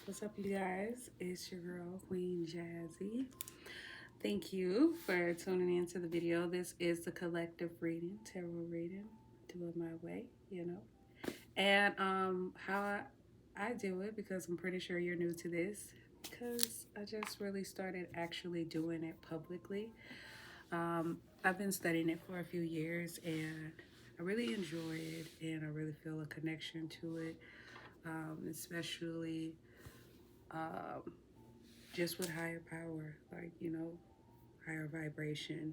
What's up, you guys? It's your girl, Queen Jazzy. Thank you for tuning into the video. This is the collective reading, tarot reading. Do it my way, you know. And how I do it, because I'm pretty sure you're new to this, because I just really started actually doing it publicly. I've been studying it for a few years, and I really enjoy it, and I really feel a connection to it, especially um, just with higher power, higher vibration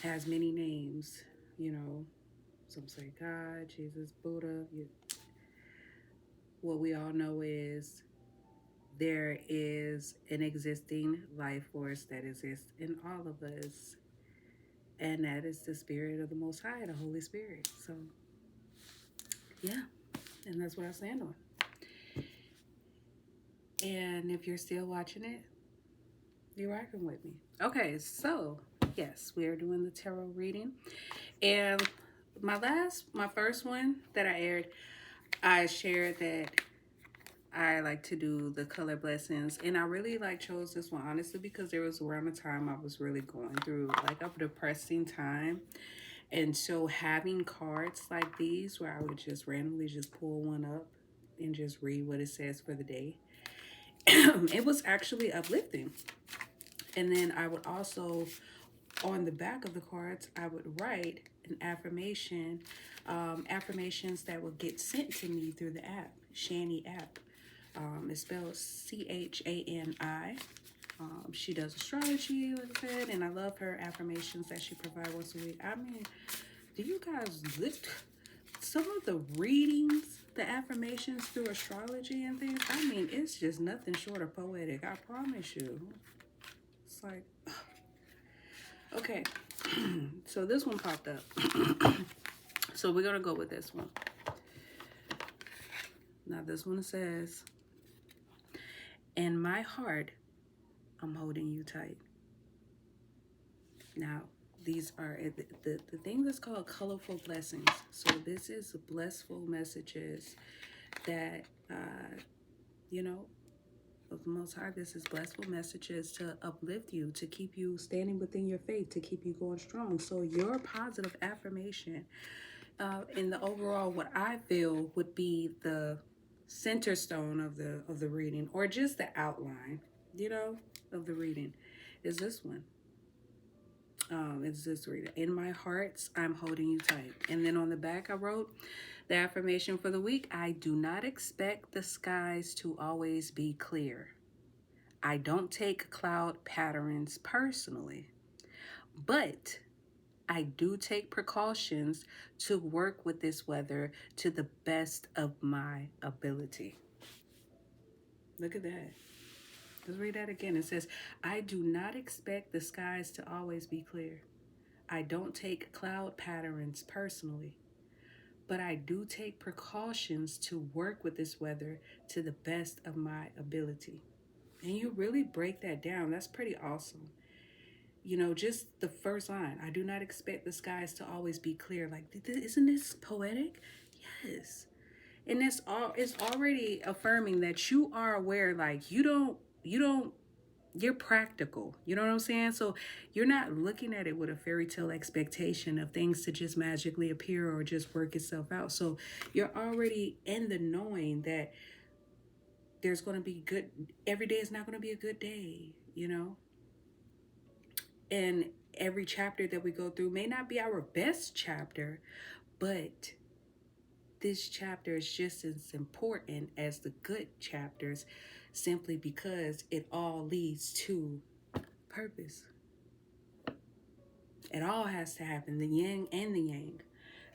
has many names, you know. Some say God, Jesus, Buddha. What we all know is there is an existing life force that exists in all of us, and that is the spirit of the Most High, the Holy Spirit. So, yeah, and that's what I stand on. And if you're still watching it, you're rocking with me. Okay, so yes, we are doing the tarot reading. And my first one that I aired, I shared that I like to do the color blessings, and I really chose this one honestly because there was around the time I was really going through like a depressing time, and so having cards like these where I would just randomly just pull one up and just read what it says for the day, it was actually uplifting. And then I would also, on the back of the cards, I would write an affirmation, affirmations that would get sent to me through the app, Shani app. It's spelled Chani. She does astrology, like I said, and I love her affirmations that she provides once a week. I mean, do you guys lift some of the readings, the affirmations through astrology and things? I mean, it's just nothing short of poetic. I promise you. It's like, okay. So this one popped up. So we're gonna go with this one. Now this one says, "In my heart, I'm holding you tight." Now these are the thing that's called colorful blessings. So this is blissful messages that you know of the Most High. This is blissful messages to uplift you, to keep you standing within your faith, to keep you going strong. So your positive affirmation, in the overall, what I feel would be the center stone of the reading, or just the outline, of the reading, is this one. It's this reading. "In my hearts, I'm holding you tight." And then on the back, I wrote the affirmation for the week: "I do not expect the skies to always be clear. I don't take cloud patterns personally, but I do take precautions to work with this weather to the best of my ability." Look at that. Let's read that again. It says, "I do not expect the skies to always be clear. I don't take cloud patterns personally, but I do take precautions to work with this weather to the best of my ability." And you really break that down. That's pretty awesome. Just the first line: "I do not expect the skies to always be clear." Like, isn't this poetic? Yes. And it's already affirming that you are aware, like you don't you're practical. You know what I'm saying? So you're not looking at it with a fairy tale expectation of things to just magically appear or just work itself out. So you're already in the knowing that there's going to be good. Every day is not going to be a good day. And every chapter that we go through may not be our best chapter, but this chapter is just as important as the good chapters, simply because it all leads to purpose. It all has to happen, the yin and the yang.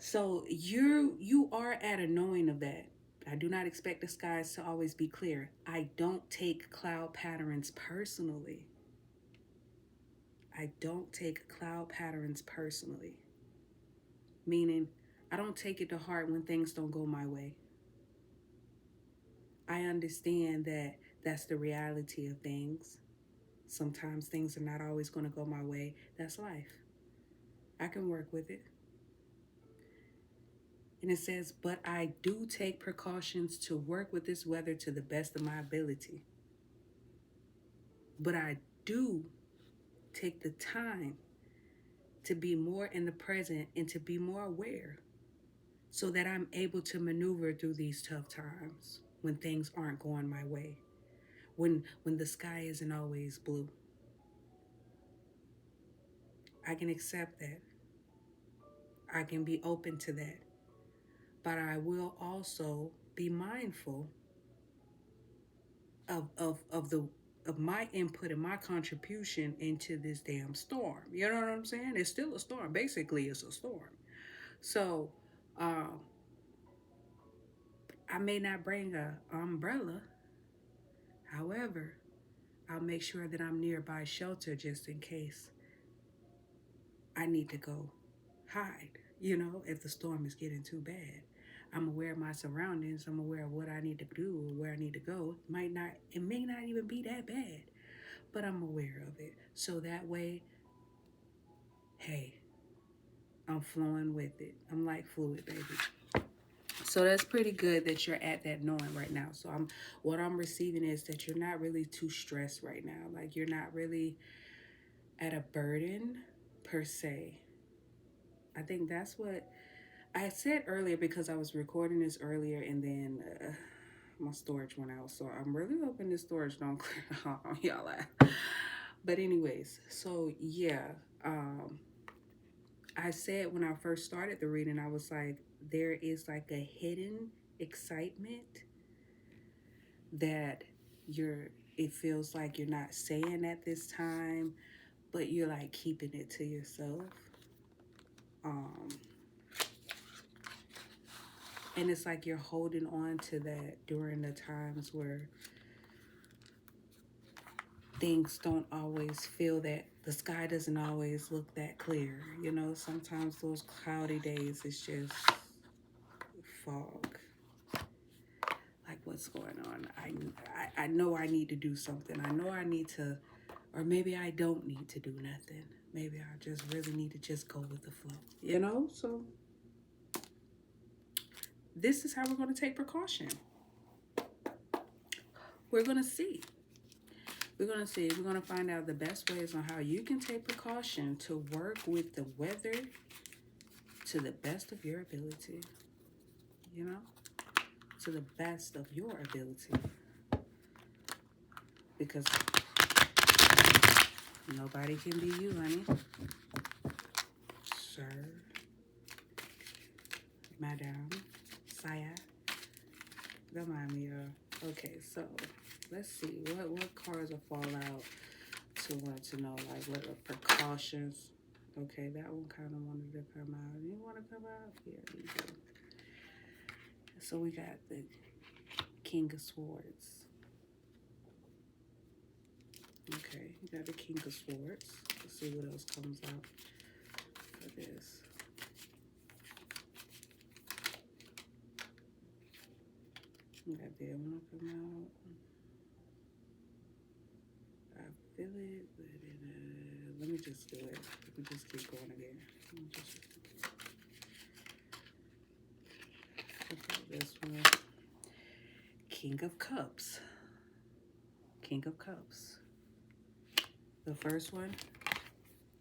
So you are at a knowing of that. I do not expect the skies to always be clear. I don't take cloud patterns personally. I don't take cloud patterns personally. Meaning, I don't take it to heart when things don't go my way. I understand that that's the reality of things. Sometimes things are not always going to go my way. That's life. I can work with it. And it says, but I do take precautions to work with this weather to the best of my ability. But I do take the time to be more in the present and to be more aware so that I'm able to maneuver through these tough times when things aren't going my way, when the sky isn't always blue. I can accept that. I can be open to that. But I will also be mindful of my input and my contribution into this damn storm. You know what I'm saying? It's still a storm. Basically, it's a storm. So, um, I may not bring a umbrella. However, I'll make sure that I'm nearby shelter just in case I need to go hide. You know, if the storm is getting too bad. I'm aware of my surroundings. I'm aware of what I need to do or where I need to go. It may not even be that bad, but I'm aware of it. So that way, hey, I'm flowing with it. I'm like fluid, baby. So that's pretty good that you're at that knowing right now. So what I'm receiving is that you're not really too stressed right now. Like you're not really at a burden per se. I think that's what I said earlier because I was recording this earlier and then my storage went out. So I'm really hoping this storage don't clear out on y'all. But anyways, so yeah, I said when I first started the reading, I was like, there is like a hidden excitement that it feels like you're not saying at this time, but you're like keeping it to yourself. And it's like you're holding on to that during the times where things don't always feel that the sky doesn't always look that clear. You know, sometimes those cloudy days it's just fog. Like what's going on? I know I need to do something. I know I need to, or maybe I don't need to do nothing. Maybe I just really need to just go with the flow. You know, so this is how we're going to take precaution. We're going to see. We're going to see. We're going to find out the best ways on how you can take precaution to work with the weather to the best of your ability. You know, to the best of your ability. Because nobody can be you, honey. Sir. Madam. Saya. Don't mind me, okay, so let's see. What cards will fall out to want to know, like, what are precautions? Okay, that one kind of wanted to come out. You want to come out? Yeah, you do. So we got the King of Swords. Okay, you got the King of Swords. Let's see what else comes out for this. You got that one come out. I feel it, but let me just do it. Let me just keep going again. Okay, this one. King of Cups. King of Cups. The first one,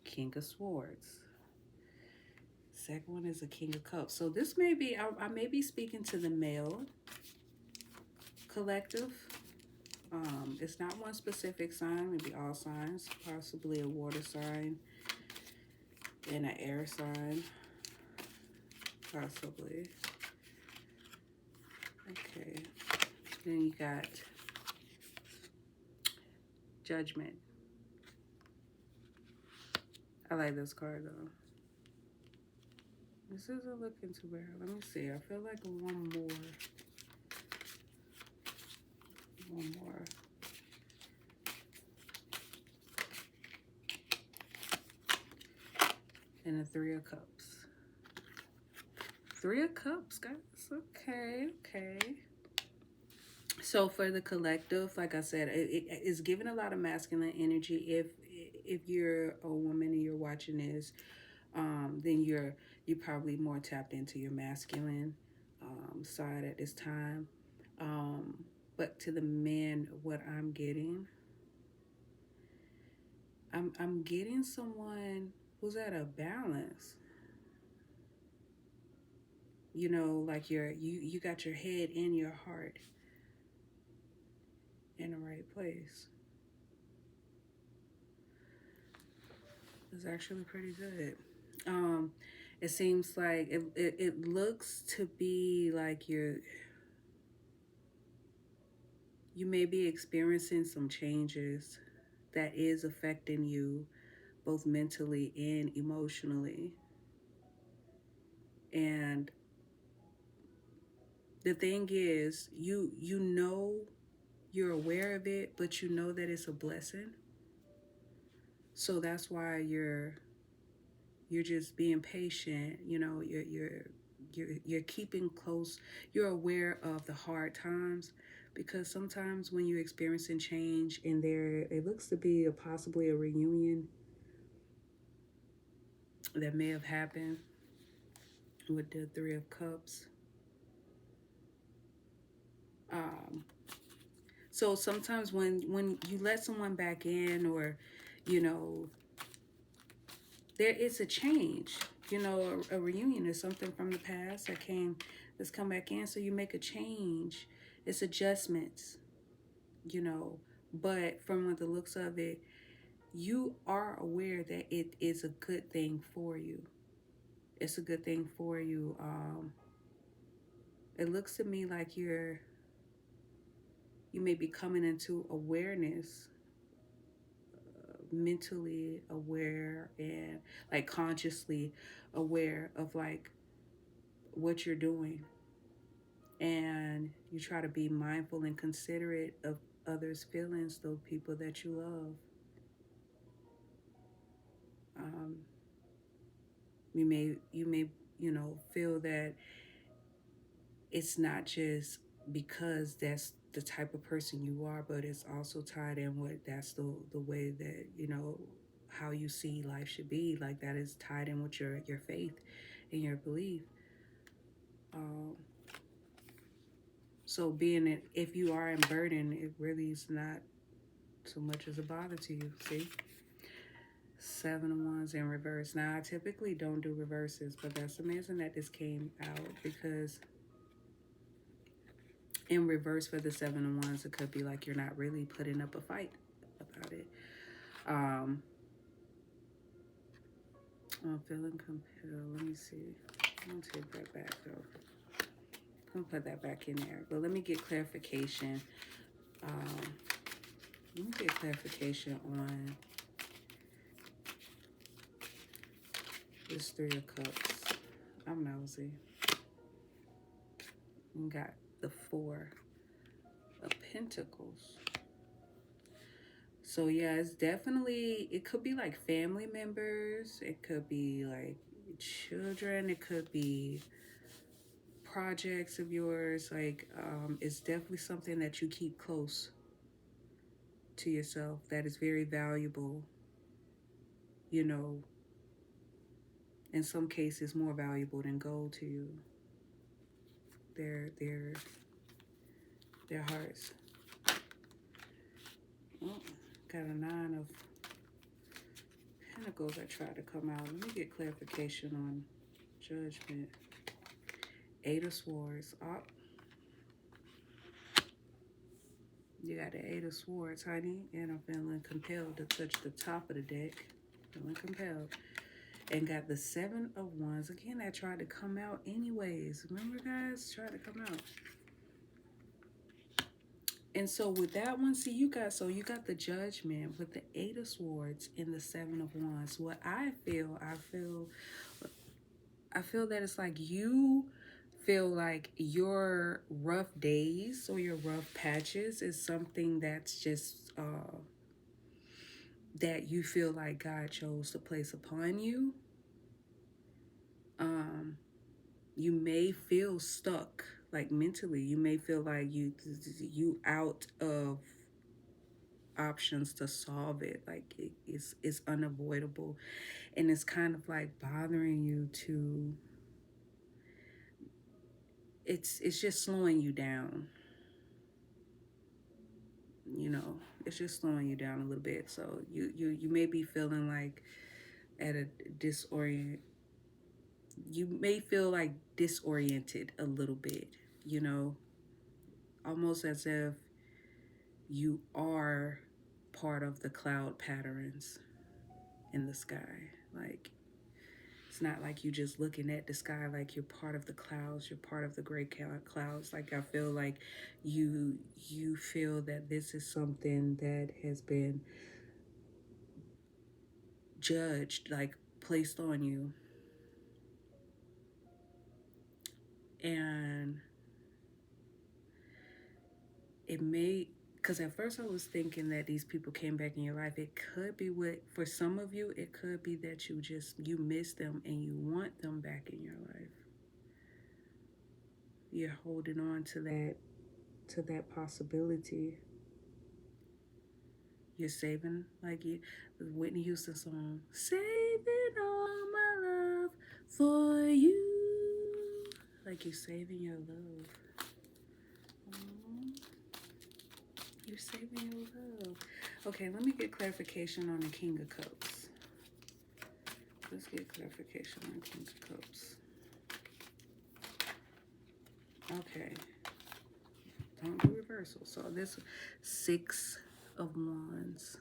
King of Swords. Second one is a King of Cups. So this may be, I may be speaking to the male collective. It's not one specific sign, maybe all signs, possibly a water sign and an air sign, possibly. Okay, then you got Judgment. I like this card though. This isn't looking too bad. Let me see. I feel like one more. One more. And a Three of Cups. Three of Cups, guys. Okay, okay. So for the collective, like I said, it is giving a lot of masculine energy. If you're a woman and you're watching this, then you're You're probably more tapped into your masculine side at this time. Um, but to the men, what I'm getting someone who's at a balance. You know, like you got your head and your heart in the right place. It's actually pretty good. Um, it seems like it looks to be like you may be experiencing some changes that is affecting you both mentally and emotionally. And the thing is, you know you're aware of it, but you know that it's a blessing. So that's why you're just being patient. You know, you're keeping close. You're aware of the hard times because sometimes when you're experiencing change and there it looks to be possibly a reunion that may have happened with the Three of Cups. Um, so sometimes when you let someone back in, or you know, there is a change. You know, a reunion is something from the past that's come back in. So you make a change. It's adjustments, you know. But from the looks of it, you are aware that it is a good thing for you. It's a good thing for you. It looks to me like you may be coming into awareness, mentally aware and like consciously aware of like what you're doing, and you try to be mindful and considerate of others' feelings, those people that you love. Um, you may feel that it's not just because that's the type of person you are, but it's also tied in with that's the way that how you see life should be. Like that is tied in with your faith and your belief. Um, so being it, if you are in burden, it really is not so much as a bother to you. See, Seven of Wands in reverse. Now I typically don't do reverses, but that's amazing that this came out because in reverse for the Seven of Wands, it could be like you're not really putting up a fight about it. Um, I'm feeling compelled. Let me see. I'm gonna take that back though. I'm gonna put that back in there. But let me get clarification. Um, let me get clarification on this Three of Cups. I'm nosy. We got the Four of Pentacles. So yeah, it's definitely, it could be like family members, it could be like children, it could be projects of yours. Like it's definitely something that you keep close to yourself that is very valuable, you know, in some cases more valuable than gold to you. Their hearts. Oh, got a Nine of Pentacles that tried to come out. Let me get clarification on Judgment. Eight of Swords. Oh, you got the Eight of Swords, honey. And I'm feeling compelled to touch the top of the deck. Feeling compelled. And got the Seven of Wands. Again, that tried to come out anyways. Remember, guys? Tried to come out. And so with that one, see, you got the Judgment with the Eight of Swords and the Seven of Wands. What I feel that it's like you feel like your rough days or your rough patches is something that's just that you feel like God chose to place upon you. You may feel stuck, like mentally. You may feel like you out of options to solve it. Like it's unavoidable, and it's kind of like bothering you to. It's just slowing you down. You know, it's just slowing you down a little bit. So you may be feeling like at a disorient. You may feel like disoriented a little bit. You know, almost as if you are part of the cloud patterns in the sky. Like, it's not like you just looking at the sky, like you're part of the clouds, you're part of the gray clouds. Like, I feel like you feel that this is something that has been judged, like placed on you. And it may, because at first I was thinking that these people came back in your life. It could be what, for some of you, it could be that you miss them and you want them back in your life. You're holding on to that possibility. You're saving, like you, the Whitney Houston song, saving all my love for you. Like you're saving your love. Aww. You're saving your love. Okay, let me get clarification on the King of Cups. Let's get clarification on King of Cups. Okay. Don't do reversal. So this 6 of Wands.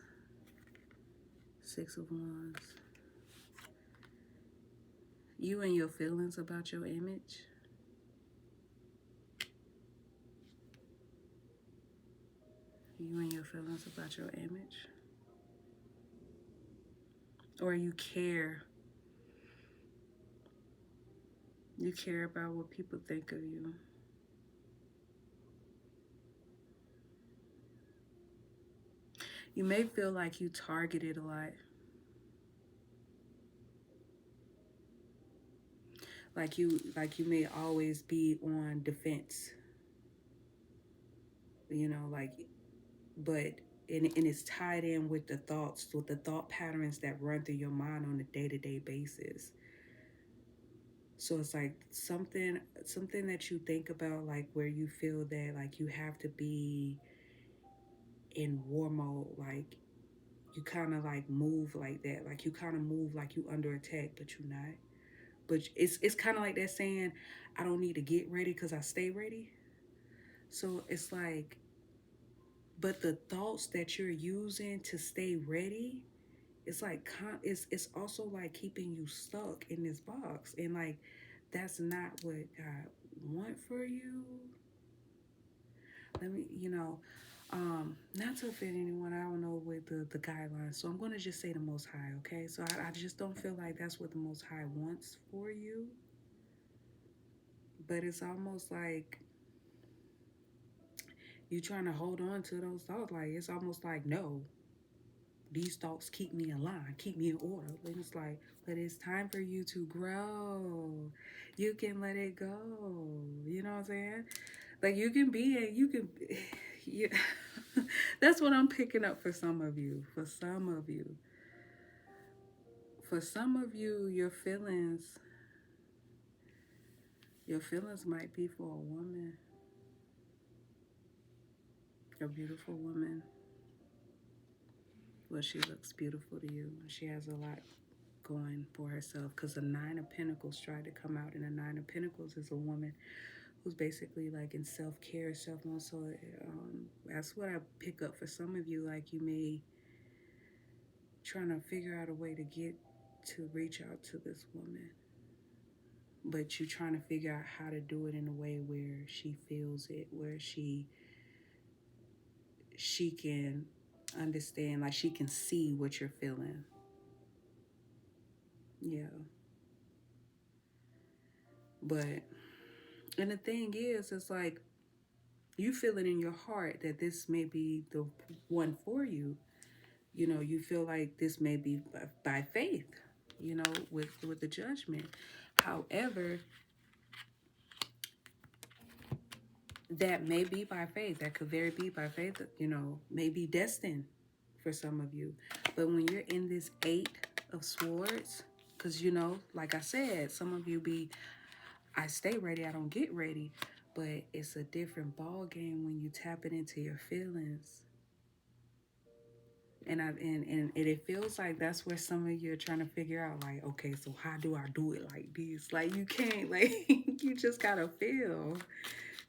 6 of Wands. You and your feelings about your image. You and your feelings about your image. Or you care. You care about what people think of you. You may feel like you targeted a lot. Like you may always be on defense. You know, like, but and it's tied in with the thoughts, with the thought patterns that run through your mind on a day-to-day basis. So it's like something that you think about, like where you feel that like you have to be in war mode, like you kind of like move like that, like you kind of move like you under attack, but you're not. But it's kind of like that saying, I don't need to get ready because I stay ready. So it's like, but the thoughts that you're using to stay ready, it's like it's also like keeping you stuck in this box, and like that's not what God want for you. Let me, not to offend anyone, I don't know what the guidelines, so I'm going to just say the Most High. Okay, so I just don't feel like that's what the Most High wants for you, but it's almost like you trying to hold on to those thoughts. Like it's almost like, no, these thoughts keep me in line, keep me in order. And it's like, but it's time for you to grow. You can let it go. You know what I'm saying? Like you can yeah. That's what I'm picking up for some of you. For some of you. For some of you, your feelings might be for a woman. A beautiful woman. Well, she looks beautiful to you. She has a lot going for herself, because the 9 of Pentacles tried to come out, and the 9 of Pentacles is a woman who's basically like in self-care, self-love. So that's what I pick up for some of you. Like you may trying to figure out a way to get to reach out to this woman, but you're trying to figure out how to do it in a way where she feels it, where she can understand, like she can see what you're feeling. Yeah. But, and the thing is, it's like you feel it in your heart that this may be the one for you. You know, you feel like this may be by faith, you know, with the Judgment. However, that may be by faith. That could very be by faith, you know, may be destined. for some of you. But when you're in this Eight of Swords, because, you know, like I said, some of you be, I stay ready, I don't get ready. But it's a different ball game when you tap it into your feelings. And it feels like that's where some of you are trying to figure out, like, okay, so how do I do it like this? Like, you can't, like, you just gotta feel.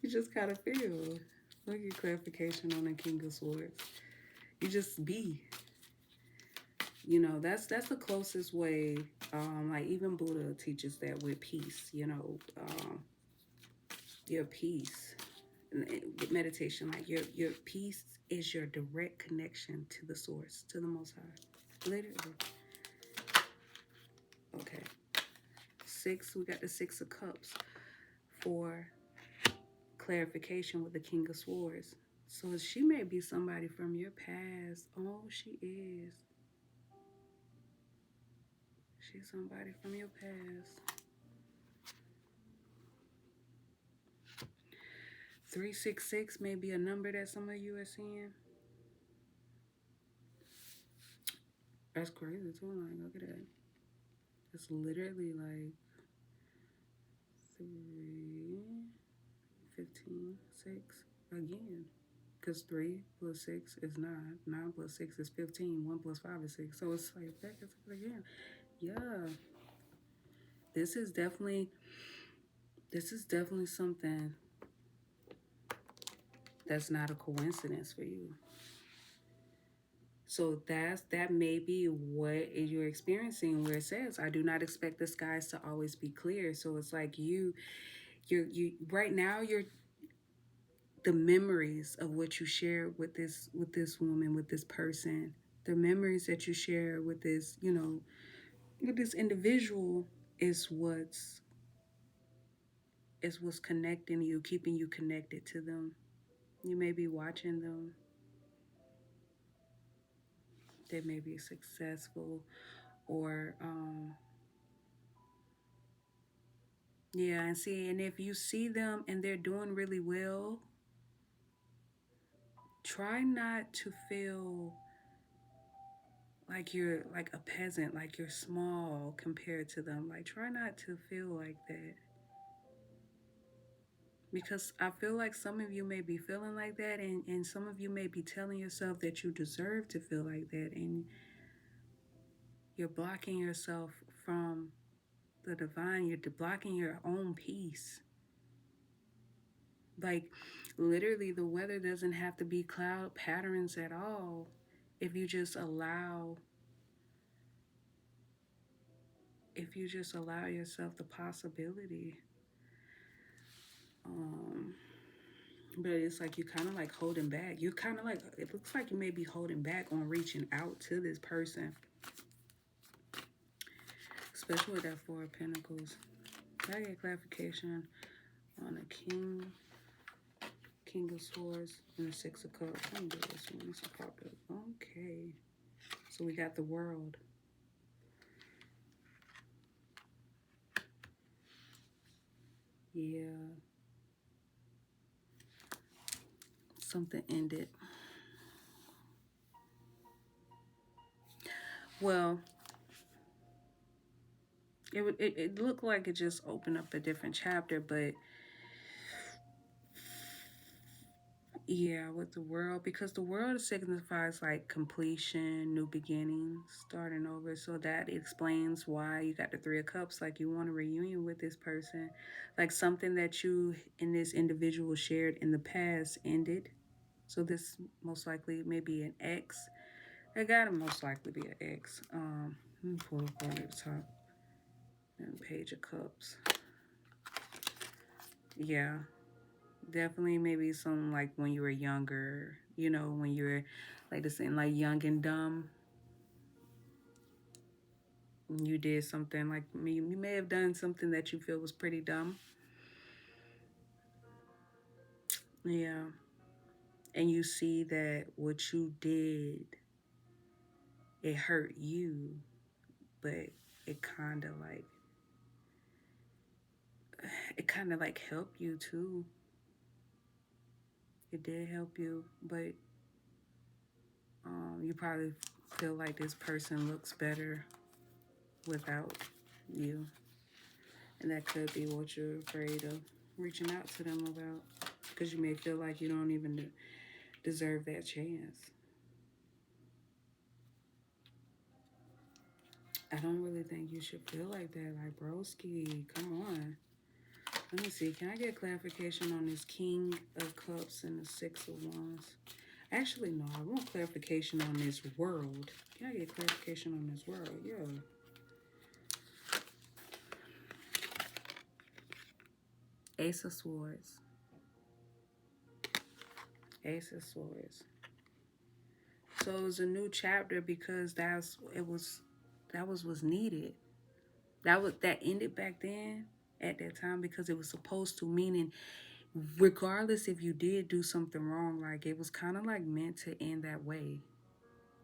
You just gotta feel. Look at clarification on the King of Swords. You just be. You know, that's the closest way. Like even Buddha teaches that with peace. You know, your peace, with meditation. Like your peace is your direct connection to the source, to the Most High. Literally. Okay. Six. We got the Six of Cups for clarification with the King of Swords. So she may be somebody from your past. Oh, she is. She's somebody from your past. 366 may be a number that some of you are seeing. That's crazy too. Like, look at that. It's literally like 3, 15, 6 again. Because 3 plus 6 is 9. 9 plus 6 is 15. 1 plus 5 is 6. So it's like back again. Yeah. This is definitely something that's not a coincidence for you. So that may be what you're experiencing, where it says, I do not expect the skies to always be clear. So it's like you right now, you're the memories of what you share with this woman, with this person, the memories that you share with this, you know, with this individual is what's connecting you, keeping you connected to them. You may be watching them. They may be successful, or yeah, and see, and if you see them and they're doing really well, try not to feel like you're like a peasant, like you're small compared to them. Like, try not to feel like that. Because I feel like some of you may be feeling like that, and some of you may be telling yourself that you deserve to feel like that, and you're blocking yourself from the divine. You're blocking your own peace. Like, literally, the weather doesn't have to be cloud patterns at all if you just allow yourself the possibility. But it's like you kind of like holding back. You kind of like, it looks like you may be holding back on reaching out to this person, especially with that Four of Pentacles. I get clarification on the King of Swords, and the Six of Cups. Let me do this one. This popped up. Okay, so we got the World. Yeah. Something ended. Well, it looked like it just opened up a different chapter, but yeah, with the World, because the World signifies like completion, new beginnings, starting over. So that explains why you got the Three of Cups. Like, you want a reunion with this person, like something that you and this individual shared in the past ended. So this most likely may be an ex. It gotta most likely be an ex. Let me pull up on the top. And Page of Cups. Yeah. Definitely maybe some like when you were younger, you know, when you were like this in like young and dumb. You did something like you may have done something that you feel was pretty dumb. Yeah. And you see that what you did, it hurt you, but it kind of like helped you too. It did help you, but You probably feel like this person looks better without you. And that could be what you're afraid of reaching out to them about. Because you may feel like you don't even deserve that chance. I don't really think you should feel like that. Like, broski, come on. Let me see. Can I get clarification on this King of Cups and the Six of Wands? Actually, no. I want clarification on this world. Can I get clarification on this world? Yeah. Ace of Swords. Ace of Swords. So it was a new chapter because that was what's needed. That ended back then at that time because it was supposed to, meaning regardless if you did do something wrong, like it was kind of like meant to end that way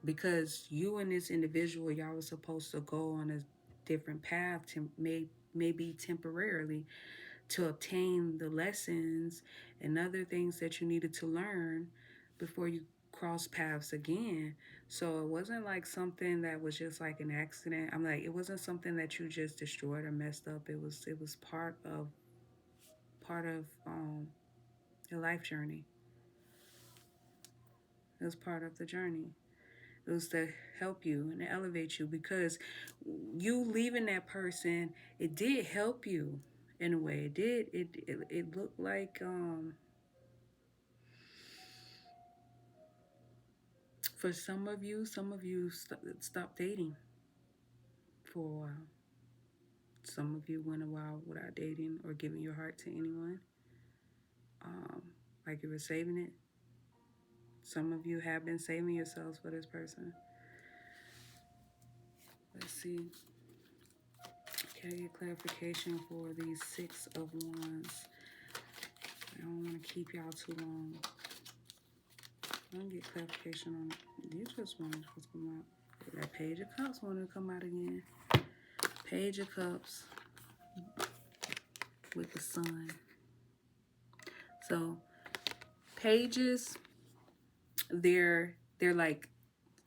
because you and this individual, y'all was supposed to go on a different path to maybe temporarily to obtain the lessons and other things that you needed to learn before you cross paths again. So it wasn't like something that was just like an accident. I'm like, it wasn't something that you just destroyed or messed up. It was part of your life journey. It was part of the journey. It was to help you and elevate you because you leaving that person, it did help you in a way. It did. It looked like for some of you stopped dating for a while. Some of you went a while without dating or giving your heart to anyone, um, like you were saving it. Some of you have been saving yourselves for this person. Let's see. Can I get clarification for these Six of Wands? I don't want to keep y'all too long. I don't get clarification on it. You just wanted what's come out. That Page of Cups wanted to come out again. Page of Cups with the Sun. So pages, they're like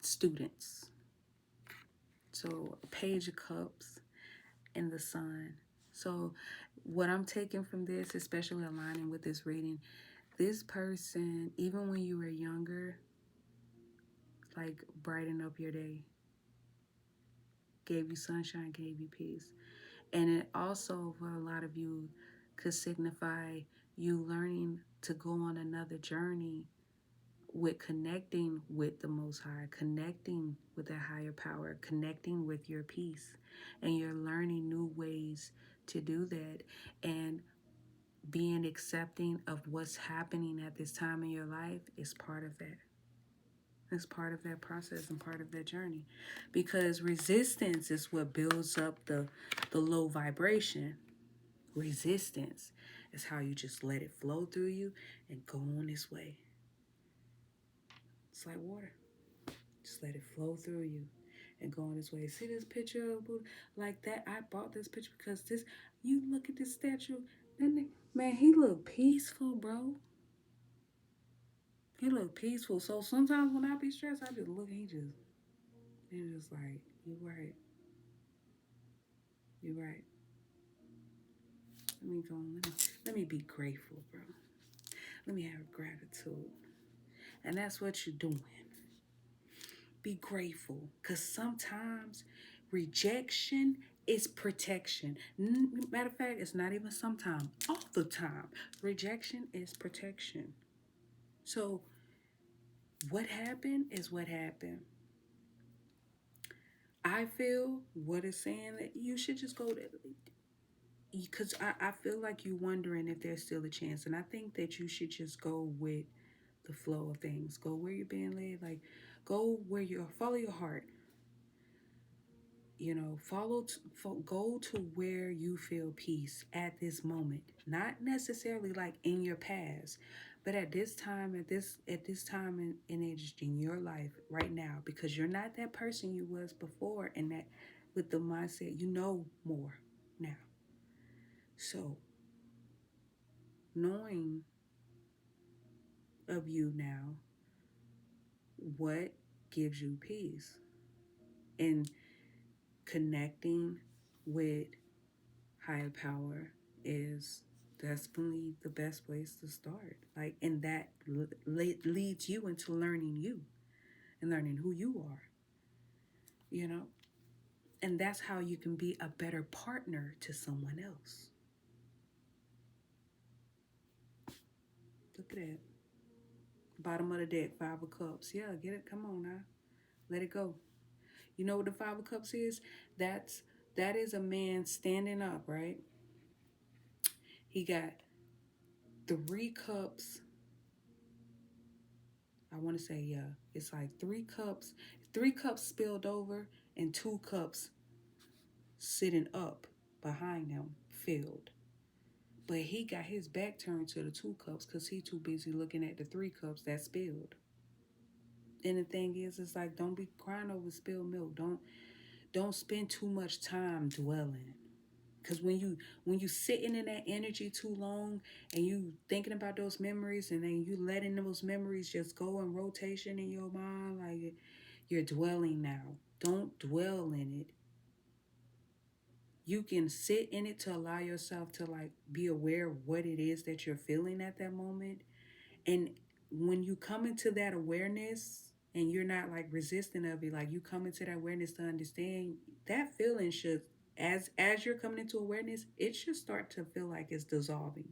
students. So Page of Cups and the Sun. So what I'm taking from this, especially aligning with this reading, this person, even when you were younger, like brightened up your day, gave you sunshine, gave you peace. And it also, for a lot of you, could signify you learning to go on another journey with connecting with the Most High, connecting with that higher power, connecting with your peace. And you're learning new ways to do that. And being accepting of what's happening at this time in your life is part of that. It's part of that process and part of that journey. Because resistance is what builds up the low vibration. Resistance is how you just let it flow through you and go on its way. It's like water. Just let it flow through you and go on its way. See this picture of Buddha? Like that, I bought this picture because this, you look at this statue, man, he look peaceful, bro. He look peaceful. So sometimes when I be stressed, I just look and he's just like, you right. You right. Let me go on. Let me be grateful, bro. Let me have gratitude. And that's what you're doing. Be grateful. Because sometimes rejection is protection. Matter of fact, it's not even sometimes. All the time. Rejection is protection. So what happened is what happened. I feel what it's saying that you should just go to, because I feel like you wondering if there's still a chance. And I think that you should just go with the flow of things. Go where you're being led. Like, go where you're, follow your heart. You know, go to where you feel peace at this moment. Not necessarily like in your past, but at this time, at this time in age in your life right now, because you're not that person you was before, and that with the mindset, you know more now. So knowing of you now, what gives you peace. And connecting with higher power is definitely the best place to start. Like, and that leads you into learning you and learning who you are, you know? And that's how you can be a better partner to someone else. Look at that. Bottom of the deck, Five of Cups. Yeah, get it. Come on now. Let it go. You know what the Five of Cups is? That is a man standing up, right? He got 3 cups. I want to say, yeah, it's like 3 cups. 3 cups spilled over and 2 cups sitting up behind him filled. But he got his back turned to the 2 cups because he too busy looking at the 3 cups that spilled. And the thing is, it's like, don't be crying over spilled milk. Don't spend too much time dwelling. Because when you sitting in that energy too long and you thinking about those memories and then you letting those memories just go in rotation in your mind, like you're dwelling now. Don't dwell in it. You can sit in it to allow yourself to like be aware of what it is that you're feeling at that moment. And when you come into that awareness and you're not like resistant of it, like you come into that awareness to understand that feeling should, as you're coming into awareness, it should start to feel like it's dissolving.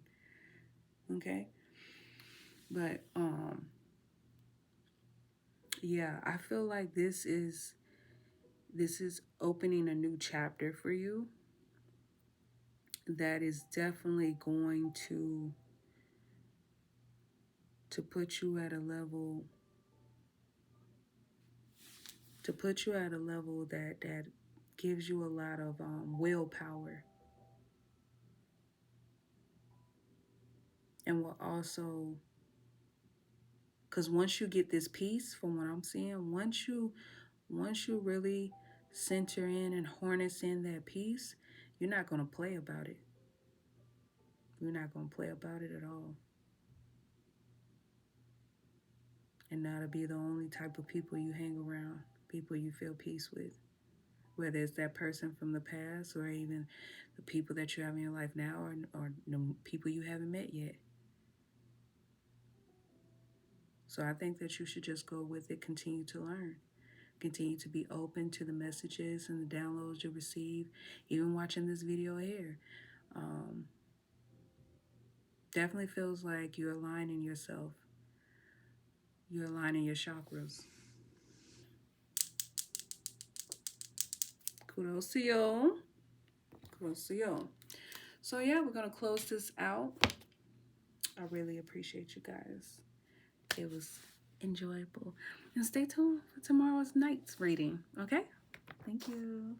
Okay. But yeah, I feel like this is opening a new chapter for you that is definitely going to put you at a level that gives you a lot of willpower, and will also, because once you get this peace, from what I'm seeing, once you really center in and harness in that peace, you're not going to play about it. You're not going to play about it at all. And that'll be the only type of people you hang around, people you feel peace with, whether it's that person from the past or even the people that you have in your life now, or the people you haven't met yet. So I think that you should just go with it, continue to learn. Continue to be open to the messages and the downloads you receive, even watching this video here. Definitely feels like you're aligning yourself. You're aligning your chakras. Kudos to you. Kudos to you. So yeah, we're going to close this out. I really appreciate you guys. It was enjoyable. And stay tuned for tomorrow's night's reading, okay? Thank you.